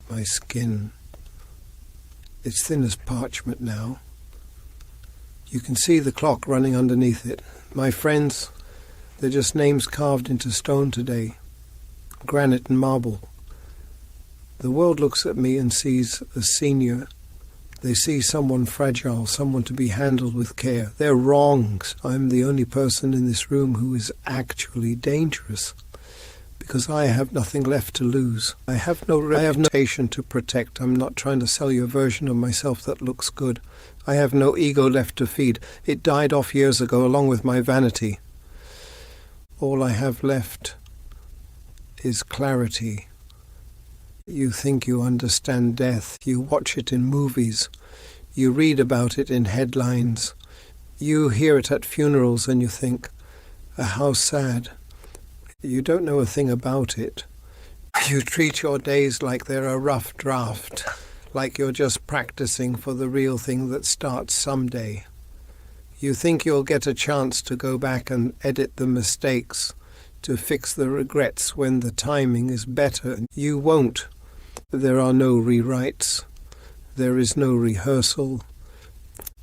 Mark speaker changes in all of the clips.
Speaker 1: My skin, it's thin as parchment now. You can see the clock running underneath it. My friends, they're just names carved into stone today, granite and marble. The world looks at me and sees a senior. They see someone fragile, someone to be handled with care. They're wrong. I'm the only person in this room who is actually dangerous, because I have nothing left to lose. I have no reputation to protect. I'm not trying to sell you a version of myself that looks good. I have no ego left to feed. It died off years ago along with my vanity. All I have left is clarity. You think you understand death. You watch it in movies. You read about it in headlines. You hear it at funerals and you think, how sad. You don't know a thing about it. You treat your days like they're a rough draft, like you're just practicing for the real thing that starts someday. You think you'll get a chance to go back and edit the mistakes, to fix the regrets when the timing is better. You won't. There are no rewrites. There is no rehearsal.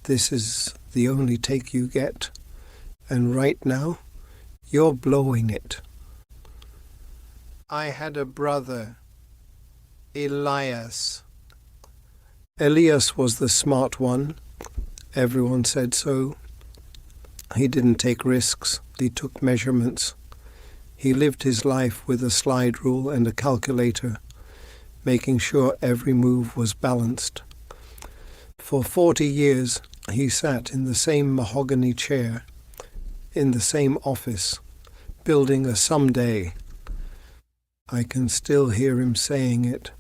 Speaker 1: This is the only take you get. And right now, you're blowing it. I had a brother, Elias. Elias was the smart one. Everyone said so. He didn't take risks. He took measurements. He lived his life with a slide rule and a calculator, making sure every move was balanced. For 40 years, he sat in the same mahogany chair, in the same office, building a someday. I can still hear him saying it.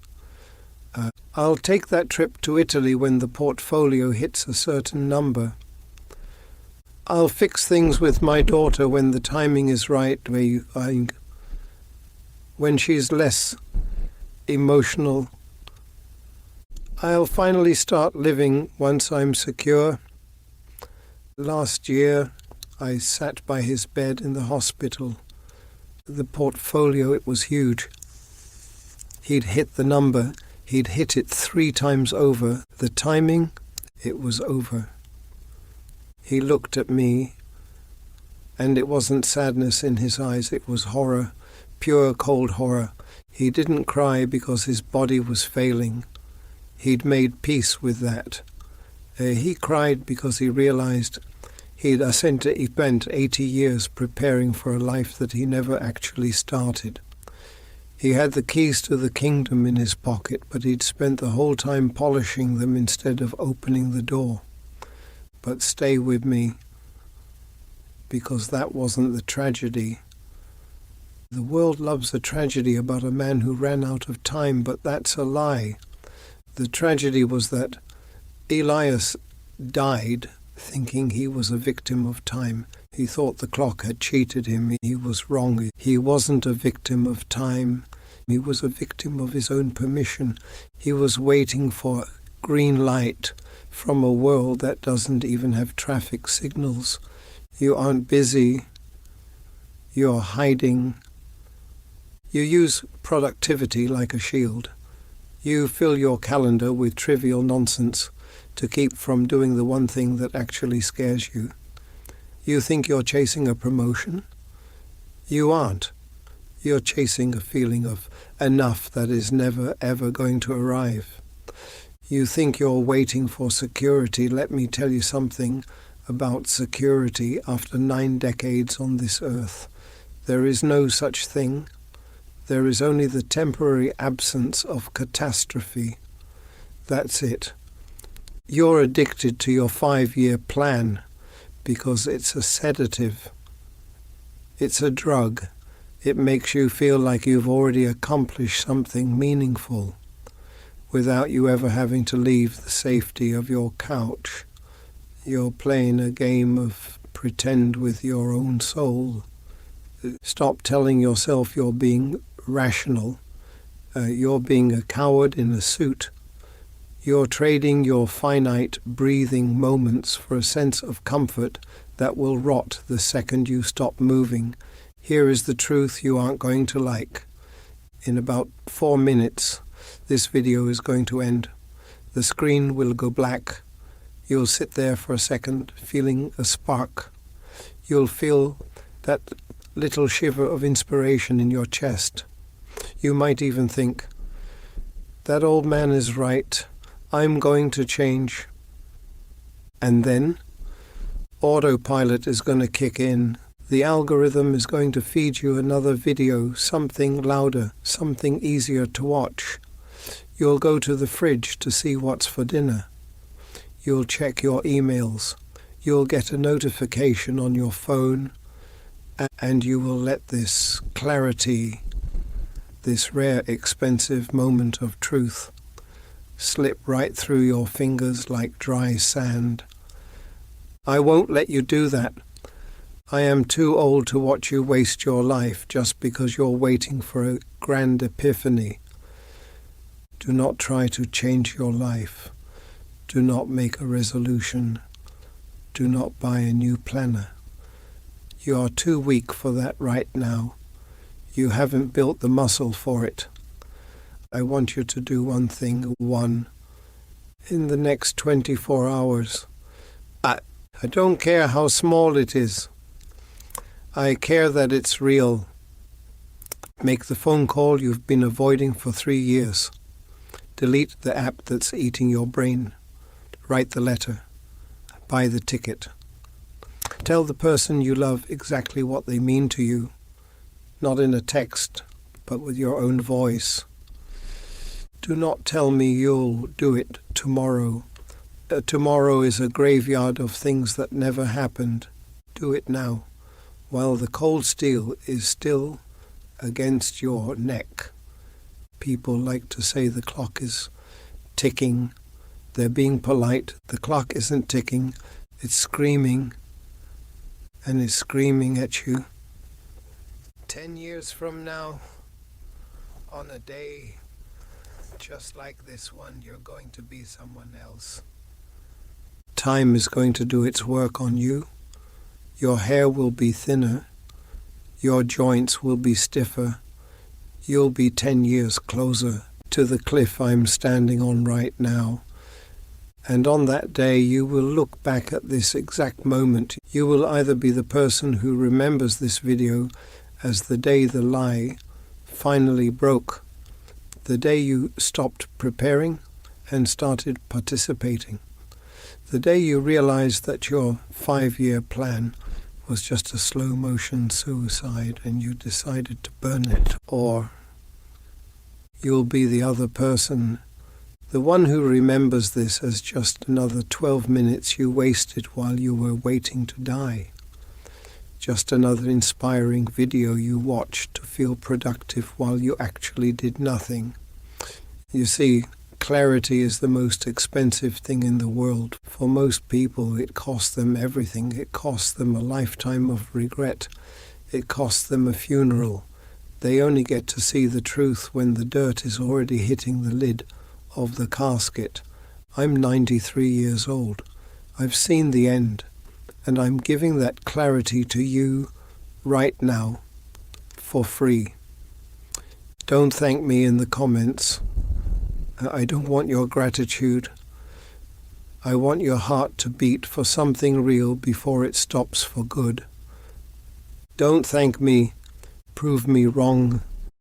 Speaker 1: I'll take that trip to Italy when the portfolio hits a certain number. I'll fix things with my daughter when the timing is right, when she's less emotional. I'll finally start living once I'm secure. Last year, I sat by his bed in the hospital. The portfolio, it was huge. He'd hit the number. He'd hit it 3 times over. The timing, it was over. He looked at me, and it wasn't sadness in his eyes. It was horror, pure cold horror. He didn't cry because his body was failing. He'd made peace with that. He cried because he realized he spent 80 years preparing for a life that he never actually started. He had the keys to the kingdom in his pocket, but he'd spent the whole time polishing them instead of opening the door. But stay with me, because that wasn't the tragedy. The world loves a tragedy about a man who ran out of time, but that's a lie. The tragedy was that Elias died thinking he was a victim of time. He thought the clock had cheated him. He was wrong. He wasn't a victim of time. He was a victim of his own permission. He was waiting for green light from a world that doesn't even have traffic signals. You aren't busy. You're hiding. You use productivity like a shield. You fill your calendar with trivial nonsense to keep from doing the one thing that actually scares you. You think you're chasing a promotion? You aren't. You're chasing a feeling of enough that is never, ever going to arrive. You think you're waiting for security. Let me tell you something about security after 9 decades on this earth. There is no such thing. There is only the temporary absence of catastrophe. That's it. You're addicted to your 5-year plan because it's a sedative. It's a drug. It makes you feel like you've already accomplished something meaningful without you ever having to leave the safety of your couch. You're playing a game of pretend with your own soul. Stop telling yourself you're being rational. You're being a coward in a suit. You're trading your finite breathing moments for a sense of comfort that will rot the second you stop moving. Here is the truth you aren't going to like. In about 4 minutes, this video is going to end. The screen will go black. You'll sit there for a second, feeling a spark. You'll feel that little shiver of inspiration in your chest. You might even think, that old man is right. I'm going to change. And then autopilot is going to kick in. The algorithm is going to feed you another video, something louder, something easier to watch. You'll go to the fridge to see what's for dinner. You'll check your emails. You'll get a notification on your phone, and you will let this clarity, this rare, expensive moment of truth, slip right through your fingers like dry sand. I won't let you do that. I am too old to watch you waste your life just because you're waiting for a grand epiphany. Do not try to change your life. Do not make a resolution. Do not buy a new planner. You are too weak for that right now. You haven't built the muscle for it. I want you to do one thing, in the next 24 hours. I don't care how small it is. I care that it's real. Make the phone call you've been avoiding for 3 years. Delete the app that's eating your brain. Write the letter. Buy the ticket. Tell the person you love exactly what they mean to you, not in a text, but with your own voice. Do not tell me you'll do it tomorrow. Tomorrow is a graveyard of things that never happened. Do it now, while the cold steel is still against your neck. People like to say the clock is ticking. They're being polite. The clock isn't ticking. It's screaming, and it's screaming at you. 10 years from now, on a day just like this one, you're going to be someone else. Time is going to do its work on you. Your hair will be thinner. Your joints will be stiffer. You'll be 10 years closer to the cliff I'm standing on right now. And on that day, you will look back at this exact moment. You will either be the person who remembers this video as the day the lie finally broke, the day you stopped preparing and started participating, the day you realized that your 5-year plan was just a slow-motion suicide and you decided to burn it. Or you'll be the other person, the one who remembers this as just another 12 minutes you wasted while you were waiting to die. Just another inspiring video you watched to feel productive while you actually did nothing. You see, clarity is the most expensive thing in the world. For most people, it costs them everything. It costs them a lifetime of regret. It costs them a funeral. They only get to see the truth when the dirt is already hitting the lid of the casket. I'm 93 years old. I've seen the end, and I'm giving that clarity to you right now for free. Don't thank me in the comments. I don't want your gratitude. I want your heart to beat for something real before it stops for good. Don't thank me. Prove me wrong.